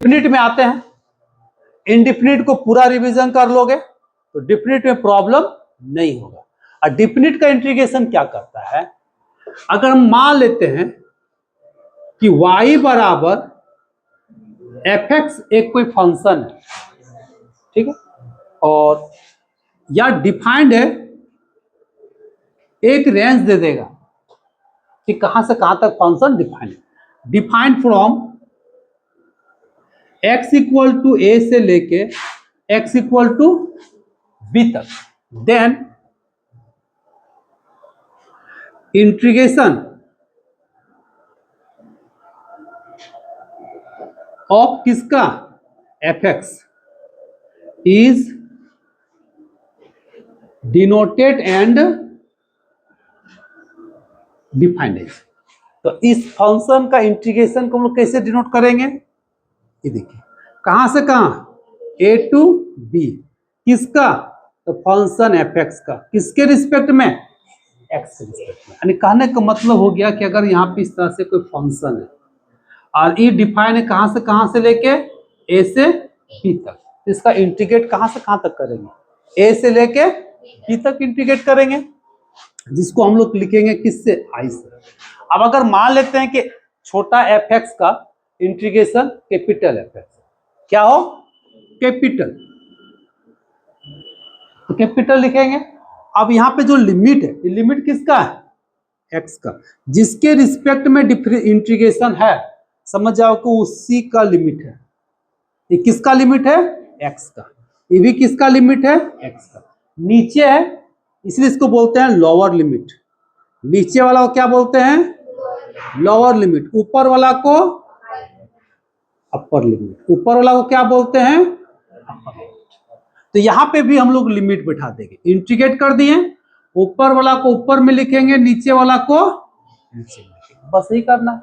Definite में आते हैं, इनडिफिनिट को पूरा रिवीजन कर लोगे तो डिफिनिट में प्रॉब्लम नहीं होगा। और डिफिनिट का इंटीग्रेशन क्या करता है, अगर हम मान लेते हैं कि y बराबर fx एक कोई फंक्शन है, ठीक है, और या डिफाइंड है, एक रेंज दे देगा कि कहां से कहां तक फंक्शन डिफाइंड है, defined from x equal to a से लेके x इक्वल टू b तक, देन इंटीग्रेशन ऑफ किसका fx is denoted and defined. तो इस फंक्शन का इंटीग्रेशन को हम लोग कैसे डिनोट करेंगे, ये देखिए कहां से कहां, a टू b, किसका, तो फंक्शन fx का, किसके रिस्पेक्ट में, x के रिस्पेक्ट में। यानी कहने का मतलब हो गया कि अगर यहाँ पे इस तरह से कोई फंक्शन है और ये डिफाइन है कहां से लेके a से b तक, तो इसका इंटीग्रेट कहां से कहां तक करेंगे, a से लेके b तक इंटीग्रेट करेंगे, जिसको हम लोग लिखेंगे किससे, i से। अब अगर मान लेते हैं कि छोटा fx का इंटीग्रेशन कैपिटल fx क्या हो, कैपिटल, तो कैपिटल लिखेंगे। अब यहाँ पे जो लिमिट है, ये लिमिट किसका है, x का, जिसके रिस्पेक्ट में इंटीग्रेशन है, समझ जाओ कि उसी का लिमिट है। ये किसका लिमिट है, x का, ये भी किसका लिमिट है, x का। नीचे है इसलिए इसको बोलते हैं लोअर लिमिट, नीचे वाला को क्या बोलते हैं, लोअर लिमिट, ऊपर वाला को अपर लिमिट, ऊपर वाला को क्या बोलते हैं, अपर लिमिट। तो यहाँ पे भी हम लोग लिमिट बैठा देंगे, इंटीग्रेट कर दिए, ऊपर वाला को ऊपर में लिखेंगे, नीचे वाला को नीचे में लिखेंगे, बस यही करना है।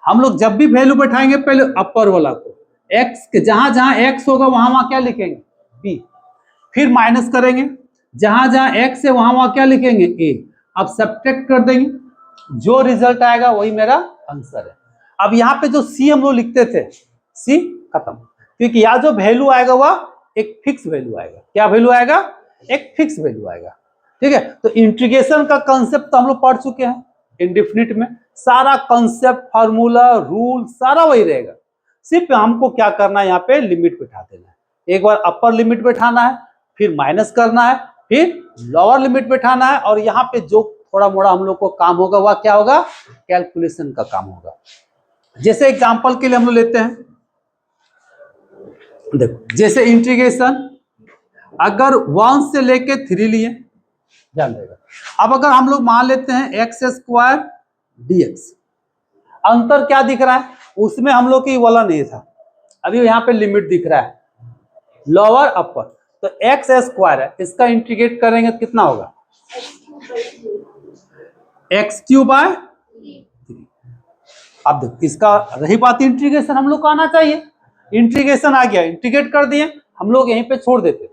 हम लोग जब भी वैल्यू बैठाएंगे पहले अपर वाला को, x के जहां जहां x होगा वहां वहां क्या लिखेंगे, b, फिर माइनस करेंगे, जहां जहां x है वहां वहां क्या लिखेंगे, a। अब सब्ट्रैक्ट कर देंगे, जो रिजल्ट आएगा वही मेरा आंसर है। अब यहाँ पे जो c हम लोग लिखते थे, c खत्म, क्योंकि यहाँ जो वैल्यू आएगा वह एक फिक्स वैल्यू आएगा। क्या वैल्यू आएगा, एक फिक्स वैल्यू आएगा, ठीक है। तो इंटीग्रेशन का कंसेप्ट तो हम लोग पढ़ चुके हैं, इंडेफिनिट में सारा कंसेप्ट, फार्मूला, रूल सारा वही रहेगा, सिर्फ हमको क्या करना है, यहाँ पे लिमिट बैठा देना है। एक बार अपर लिमिट बैठाना है, फिर माइनस करना है, फिर लोअर लिमिट बैठाना है, और यहाँ पे जो थोड़ा मोड़ा हम लोग को काम होगा वह क्या होगा, कैलकुलेशन का काम होगा। जैसे एग्जांपल के लिए हम लोग लेते हैं, देखो जैसे इंटीग्रेशन अगर 1 से लेके 3 लिए, ध्यान देगा। अब अगर हम लोग मान लेते हैं एक्स स्क्वायर dx, अंतर क्या दिख रहा है, उसमें हम लोग की वाला नहीं था, अभी यहाँ पे लिमिट दिख रहा है, लोअर अपर, तो एक्स स्क्वायर है, इसका इंटीग्रेट करेंगे तो कितना होगा, x³ 3। अब देखो इसका रही बात इंटीग्रेशन हम लोग को आना चाहिए, इंटीग्रेशन आ गया, इंटीग्रेट कर दिए, हम लोग यहीं पे छोड़ देते,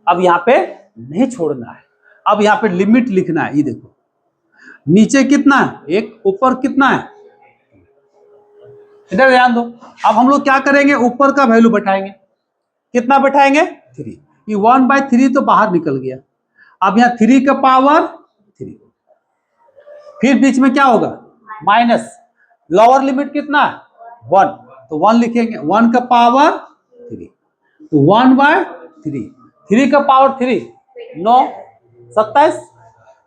अब यहाँ पे नहीं छोड़ना है, अब यहाँ पे लिमिट लिखना है। ये देखो नीचे कितना है, एक, ऊपर कितना है, इधर ध्यान दो। अब हम लोग क्या करेंगे, ऊपर का वैल्यू बैठाएंगे, कितना बैठाएंगे, 3। ये 1/3 तो बाहर निकल गया, अब यहाँ 3 का पावर 3, फिर बीच में क्या होगा, माइनस, लोअर लिमिट कितना है, 1, तो 1 लिखेंगे, 1 का पावर 3, तो 1/3, 3 का पावर 3 9, 27,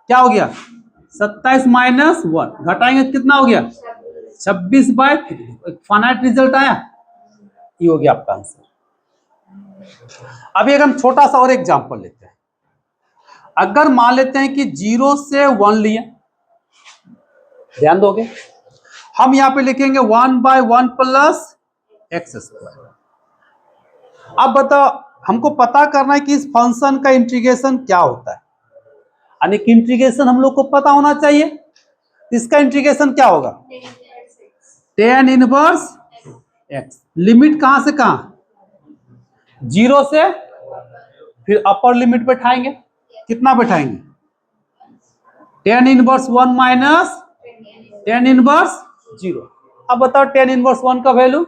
क्या हो गया, 27 माइनस 1 घटाएंगे कितना हो गया, 26/3, फाइनाइट रिजल्ट आया, ये हो गया आपका आंसर। अभी अगर हम छोटा सा और एग्जांपल लेते हैं, अगर मान लेते हैं कि 0 से 1 लिए, ध्यान दोगे, हम यहां पे लिखेंगे 1/1 प्लस x²। अब बताओ, हमको पता करना है कि इस फंक्शन का इंटीग्रेशन क्या होता है, यानी कि इंटीग्रेशन हम लोग को पता होना चाहिए। इसका इंटीग्रेशन क्या होगा, tan इनवर्स x, लिमिट कहां से कहां, 0 से, फिर अपर लिमिट बैठाएंगे, कितना बैठाएंगे, tan inverse 1 minus tan inverse 0। अब बताओ tan इनवर्स 1 का वैल्यू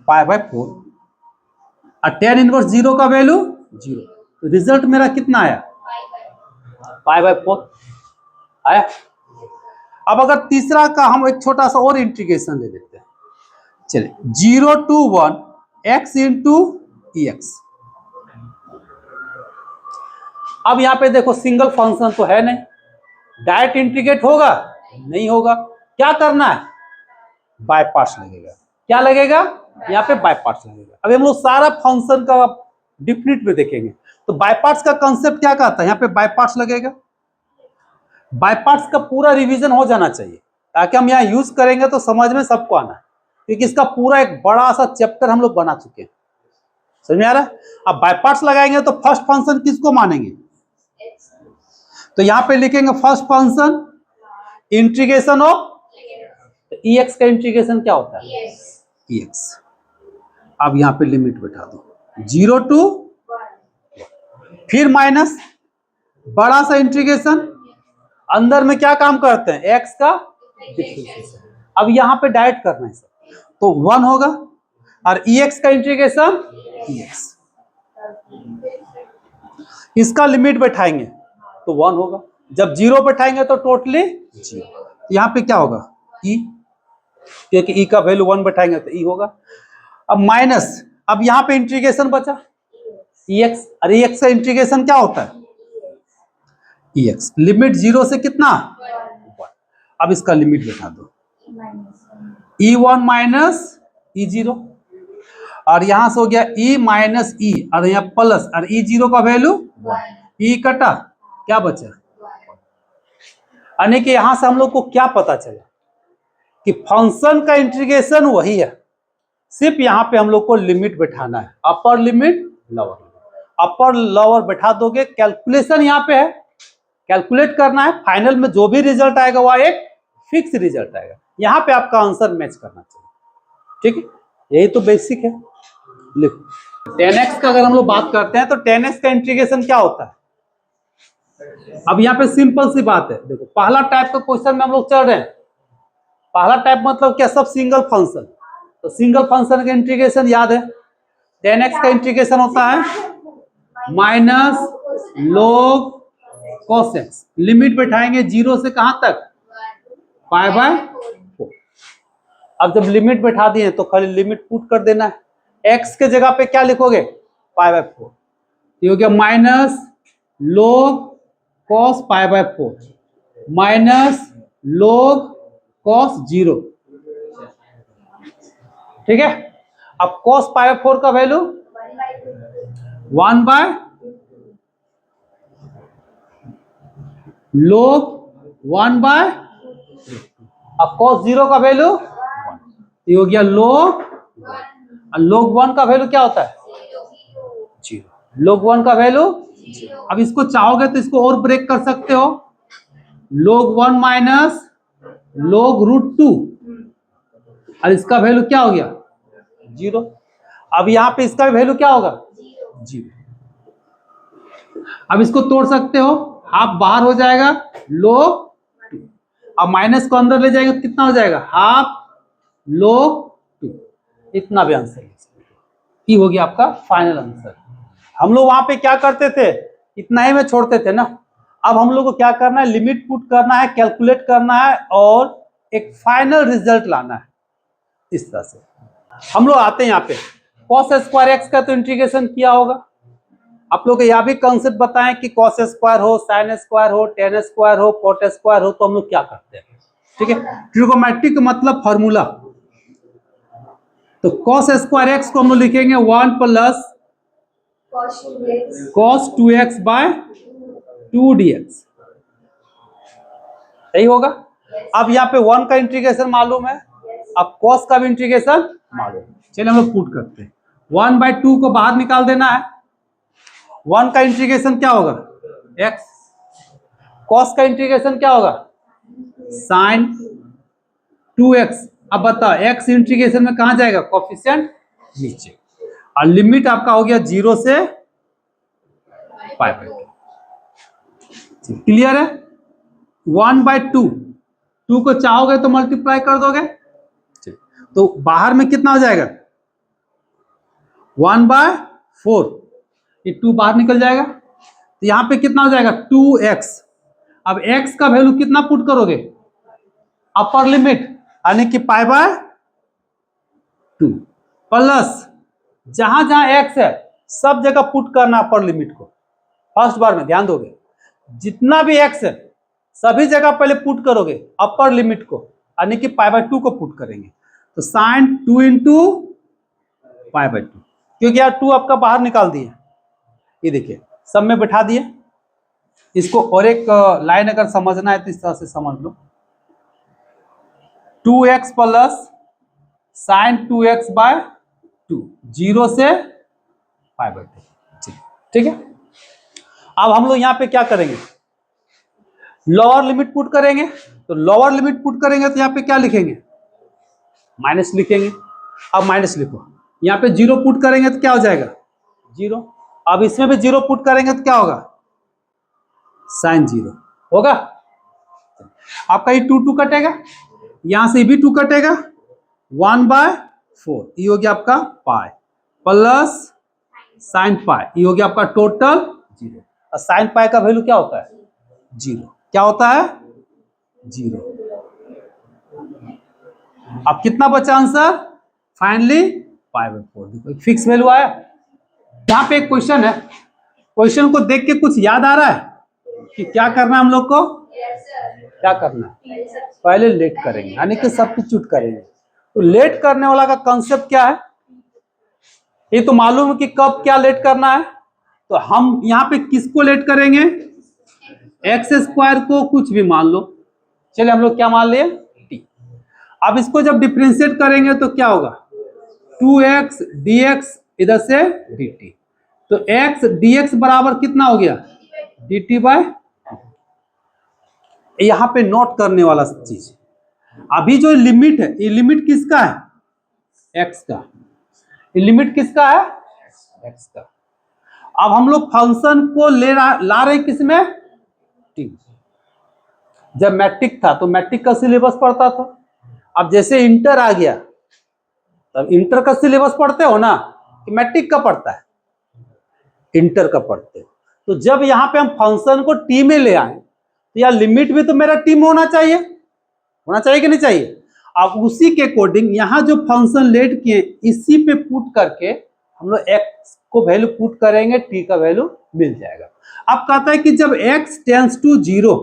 पाई बाय 4 और tan इनवर्स 0 का वैल्यू 0, तो रिजल्ट मेरा कितना आया? पाई बाय 4 आया। अब अगर तीसरा का हम एक छोटा सा और इंटीग्रेशन ले लेते हैं, चलिए 0 to 1 x into E x. अब यहां पे देखो सिंगल फंक्शन तो है नहीं, डायरेक्ट इंटीग्रेट होगा नहीं होगा, क्या करना है? बाय पार्ट्स लगेगा। क्या लगेगा? यहाँ पे बाय पार्ट्स लगेगा। अभी हम लोग सारा फंक्शन का डिफिनिट में देखेंगे, तो बाय पार्ट्स का कंसेप्ट क्या कहता है? यहाँ पे बाय पार्ट्स लगेगा। बाय पार्ट्स का पूरा रिवीजन हो जाना चाहिए, ताकि हम यहाँ यूज करेंगे तो समझ में सबको आना है, क्योंकि इसका पूरा एक बड़ा सा चैप्टर हम लोग बना चुके हैं। समझ में आ रहा है? अब बाय पार्ट्स लगाएंगे तो फर्स्ट फंक्शन किसको मानेंगे? तो यहाँ पे लिखेंगे first function integration of E x का इंटीग्रेशन क्या होता है? ई एक्स। अब यहाँ पे लिमिट बैठा दो 0 to 1, फिर माइनस बड़ा सा इंटीग्रेशन, अंदर में क्या काम करते हैं? एक्स का डिफरेंशिएशन। अब यहाँ पे डायरेक्ट करना है सब, तो 1 होगा, और ई एक्स का इंटीग्रेशन ई एक्स, इसका लिमिट बैठाएंगे तो 1 होगा, जब 0 बैठाएंगे तो टोटली 0। यहाँ पे क्या होगा? ई, क्योंकि ई का वैल्यू 1 बैठाएंगे तो ई होगा। अब माइनस, अब यहाँ पे इंटीग्रेशन बचा ई एक्स, अरे ई एक्स का इंटीग्रेशन क्या होता है? ई एक्स। लिमिट 0 से कितना? 1। अब इसका लिमिट बैठा दो E1 माइनस E0, और यहां से हो गया E माइनस ई, और यहाँ प्लस, और E0 का वैल्यू 1, ई कटा, क्या बचा? यानी कि यहां से हम लोग को क्या पता चला कि फंक्शन का इंटीग्रेशन वही है, सिर्फ यहां पे हम लोग को लिमिट बैठाना है, upper limit lower limit. Upper lower बैठा दोगे, कैलकुलेशन यहाँ पे है, कैलकुलेट करना है, फाइनल में जो भी रिजल्ट आएगा वह एक फिक्स रिजल्ट आएगा। यहाँ पे आपका आंसर मैच करना चाहिए, ठीक है? यही तो बेसिक है। लिखो 10x का अगर हम लोग बात करते हैं तो 10x का इंटीग्रेशन क्या होता है? अब यहाँ पे सिंपल सी बात है, देखो पहला टाइप का क्वेश्चन में हम लोग चल रहे हैं। पहला टाइप मतलब क्या? सब सिंगल फंक्शन, तो सिंगल फंक्शन का इंटीग्रेशन याद है, 10x का इंटीग्रेशन होता है minus log cos x। Limit बैठाएंगे 0 से कहां तक? Pi by 4। अब जब लिमिट बैठा दिए तो खाली लिमिट पुट कर देना है, x के जगह पे क्या लिखोगे? पाई बाय 4। ये हो गया minus log cos pi by 4 minus log cos 0, ठीक है? अब cos पाई बाय 4 का वैल्यू 1 बाय log 1 बाय, अब cos 0 का वैल्यू 1, ये हो गया log, और log 1 का वैल्यू क्या होता है? 0। log 1 का वैल्यू 0। अब इसको चाहोगे तो इसको और ब्रेक कर सकते हो, log 1 माइनस log √2, और इसका वैल्यू क्या हो गया? 0। अब यहाँ पे इसका वैल्यू क्या होगा? 0। अब इसको तोड़ सकते हो, हाफ बाहर हो जाएगा, log 2, अब माइनस को अंदर ले जाएंगे तो कितना हो जाएगा? Half log 2। इतना भी आंसर ये हो गया आपका फाइनल आंसर। हम लोग वहां पे क्या करते थे? इतना ही में छोड़ते थे ना। अब हम लोग को क्या करना है? लिमिट पुट करना है, कैलकुलेट करना है, और एक फाइनल रिजल्ट लाना है। इस तरह से हम लोग आते हैं यहाँ पे cos स्क्वायर एक्स का तो इंटीग्रेशन किया होगा। आप लोग को यह भी कंसेप्ट बताएं कि cos स्क्वायर हो, sin स्क्वायर हो, tan स्क्वायर हो, cot स्क्वायर हो, तो हम लोग क्या करते हैं? ठीक है, ट्रिगोमेट्रिक मतलब फॉर्मूला, तो cos स्क्वायर एक्स को हम लोग लिखेंगे 1 plus cos 2x bye 2dx, सही होगा। अब यहाँ पे 1 का इंटीग्रेशन मालूम है, अब cos का भी इंटीग्रेशन मालूम है। चलिए हम लोग पुट करते हैं, 1 बाय 2 को बाहर निकाल देना है, 1 का इंटीग्रेशन क्या होगा? x, cos का इंटीग्रेशन क्या होगा? sin 2x। अब बताओ x इंटीग्रेशन में कहां जाएगा? कोफिशिएंट नीचे, और लिमिट आपका हो गया 0 से पाई बाय 2। क्लियर है? 1 बाय 2, 2 को चाहोगे तो मल्टीप्लाई कर दोगे, तो बाहर में कितना हो जाएगा? 1/4, ये 2 बाहर निकल जाएगा, तो यहाँ पे कितना हो जाएगा 2x। अब x का वैल्यू कितना पुट करोगे, अपर लिमिट यानी कि π/2 प्लस जहां जहां x है सब जगह पुट करना अपर लिमिट को। फर्स्ट बार में ध्यान दोगे, जितना भी x है सभी जगह पहले पुट करोगे अपर लिमिट को, यानी कि π/2 को पुट करेंगे। तो sin 2 इंटू π/2, क्योंकि यार 2 आपका बाहर निकाल दिए, ये देखिए सब में बैठा दिए इसको। और एक लाइन अगर समझना है तो इस तरह से समझ लो, 2x प्लस sin 2x/2, 0 से π/2, ठीक है। अब हम लोग यहाँ पे क्या करेंगे, लोअर लिमिट पुट करेंगे। तो लोअर लिमिट पुट करेंगे तो यहाँ पे क्या लिखेंगे, माइनस लिखेंगे। अब माइनस लिखो, यहाँ पे 0 पुट करेंगे तो क्या हो जाएगा 0। अब इसमें भी 0 पुट करेंगे तो क्या होगा, sin 0 होगा। आपका ये 2 कटेगा, यहां से भी 2 कटेगा, 1/4 ये हो गया आपका पाई प्लस sin π, ये हो गया आपका टोटल 0। और sin π का वैल्यू क्या होता है 0, क्या होता है 0। अब कितना बचा आंसर, फाइनली π/4। देखो फिक्स वैल्यू आया। यहाँ पे एक क्वेश्चन है, क्वेश्चन को देख के कुछ याद आ रहा है कि क्या करना है हम लोग को, क्या करना है, पहले लेट करेंगे यानी कि सब्स्टिट्यूट करेंगे। तो लेट करने वाला का कंसेप्ट क्या है, ये तो मालूम है कि कब क्या लेट करना है। तो हम यहाँ पे किसको लेट करेंगे, x² को, कुछ भी मान लो, चलिए हम लोग क्या मान लिए t। अब इसको जब डिफरेंशिएट करेंगे तो क्या होगा 2x dx इधर से dt। तो x dx बराबर कितना हो गया dt/। यहां पे नोट करने वाला चीज, अभी जो लिमिट है ये लिमिट किसका है x का, ये लिमिट किसका है x का। अब हम लोग फंक्शन को ला रहे किसमें t। जब मैट्रिक था तो मैट्रिक का सिलेबस पढ़ता था, अब जैसे इंटर आ गया तब इंटर का सिलेबस पढ़ते हो ना, कि मैट्रिक का पढ़ता है, इंटर का पढ़ते हो। तो जब यहां पे हम फंक्शन को टी में ले आए तो यार लिमिट भी तो मेरा टी में होना चाहिए कि नहीं चाहिए। अब उसी के अकॉर्डिंग यहां जो फंक्शन लेट किए इसी पे पुट करके हम लोग x को वैल्यू पुट करेंगे, t का वैल्यू मिल जाएगा। अब कहता है कि जब x टेंस टू 0,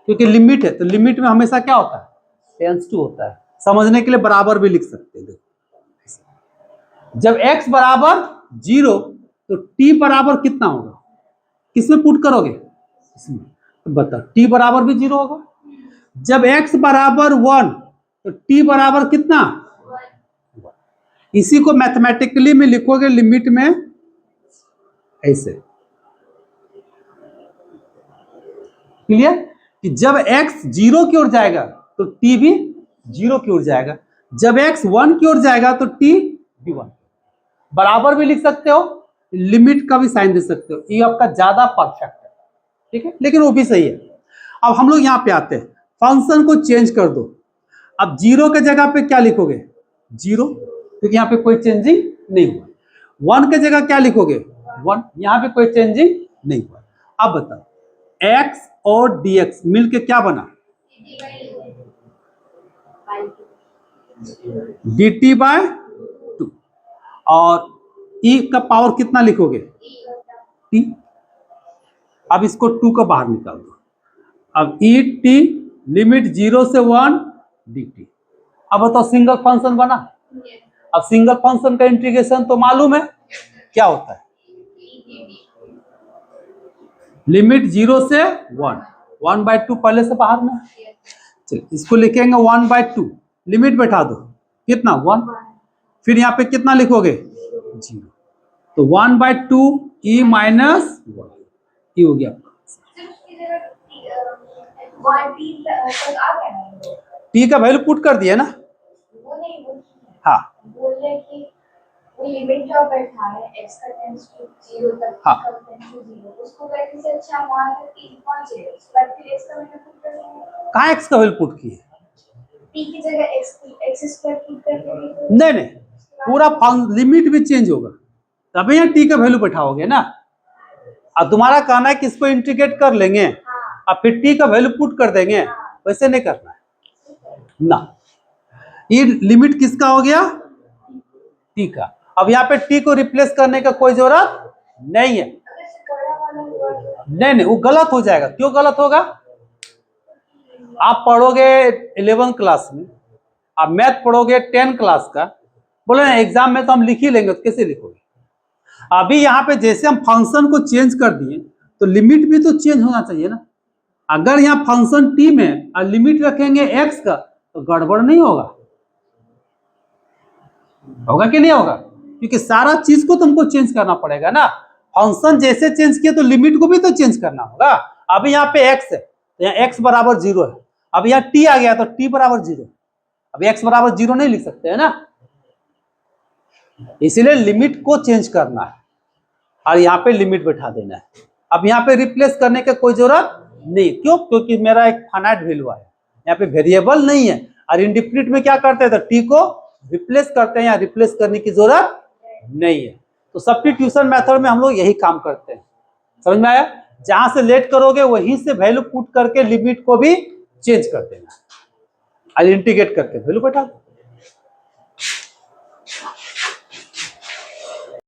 क्योंकि लिमिट है तो लिमिट में हमेशा क्या होता है टेंस टू होता है, समझने के लिए बराबर भी लिख सकते हैं। जब x बराबर 0 तो t बराबर कितना होगा, किसमें पुट करोगे इसमें, तो बता t बराबर भी 0 होगा। जब x बराबर 1 तो t बराबर कितना 1। इसी को मैथमेटिकली में लिखोगे लिमिट में ऐसे, क्लियर, कि जब x 0 की ओर जाएगा तो t भी 0 की ओर जाएगा, जब x 1 की ओर जाएगा तो t भी 1। बराबर भी लिख सकते हो, लिमिट का भी साइन दे सकते हो, ये आपका ज्यादा परफेक्ट है, ठीक है, लेकिन वो भी सही है। अब हम लोग यहां पे आते हैं, फंक्शन को चेंज कर दो। अब 0 के जगह पे क्या लिखोगे 0, क्योंकि यहाँ पे कोई चेंजिंग नहीं हुआ। 1 के जगह क्या लिखोगे 1, यहाँ पे कोई चेंजिंग नहीं हुआ। अब बताओ x और dx मिलके क्या बना dt/2, और e का पावर कितना लिखोगे t। अब इसको 2 का बाहर निकाल दो। अब e t लिमिट 0 से 1 dt। अब बताओ सिंगल फंक्शन बना। अब सिंगल फंक्शन का इंटीग्रेशन तो मालूम है क्या होता है, लिमिट 0 से 1, 1/2 पहले से बाहर में। चलिए इसको लिखेंगे 1/2, लिमिट बैठा दो कितना 1, फिर यहाँ पे कितना लिखोगे 0, तो 1/2 e - 1 ये हो गया। t का वैल्यू पुट कर दिया ना, हाँ वो लिमिट जो बैठा है x का टेंस टू 0 तक, हाँ का टेंस टू 0, उसको करने से अच्छा वहां तक t पहुंचे, उसके बाद फिर x का वैल्यू पुट कर देंगे। कहाँ x का वैल्यू पुट किए, t की जगह x2 पुट कर देंगे। नहीं पूरा लिमिट भी चेंज होगा, तभी यहाँ टी का वैल्यू बैठाओगे ना। अब तुम्हारा कहना है कि इसको इंटीग्रेट कर लेंगे और फिर टी का वैल्यू पुट कर देंगे, वैसे नहीं करना है ना। ये लिमिट किसका हो गया? टी का। अब यहाँ पे टी को रिप्लेस करने का कोई जरूरत नहीं है। नहीं वो गलत हो जाएगा। क्यों गलत होगा? आप पढ़ोगे 11 क्लास में, आप मैथ पढ़ोगे 10 क्लास का, बोले ना एग्जाम में तो हम लिख ही लेंगे, तो कैसे लिखोगे? अभी यहाँ पे जैसे हम फंक्शन को चेंज कर दिए तो लिमिट भी तो चेंज होना चाहिए ना। अगर यहाँ फंक्शन टी में और लिमिट रखेंगे एक्स का तो गड़बड़ नहीं होगा, होगा कि नहीं होगा? क्योंकि सारा चीज को तुमको चेंज करना पड़ेगा ना। फंक्शन जैसे चेंज किया तो लिमिट को भी तो चेंज करना होगा। अभी यहाँ पे एक्स है तो यहाँ एक्स बराबर 0 है, अब यहाँ टी आ गया तो टी बराबर 0। अब एक्स बराबर 0 नहीं लिख सकते है ना, इसलिए लिमिट को चेंज करना है और यहाँ पे लिमिट बैठा देना है। अब यहाँ पे रिप्लेस करने का कोई जरूरत नहीं। क्यों? क्योंकि मेरा एक फाइनाइट वैल्यू है, यहाँ पे वेरिएबल नहीं है। और इंडिफिनिट में क्या करते हैं तो टी को रिप्लेस करते हैं, यहाँ रिप्लेस करने की जरूरत नहीं है। तो सब्स्टिट्यूशन मेथड में हम लोग यही काम करते हैं। समझ में आया? जहां से लेट करोगे वहीं से वैल्यू पुट करके लिमिट को भी चेंज कर देना और इंटीग्रेट करके वैल्यू बैठा दो।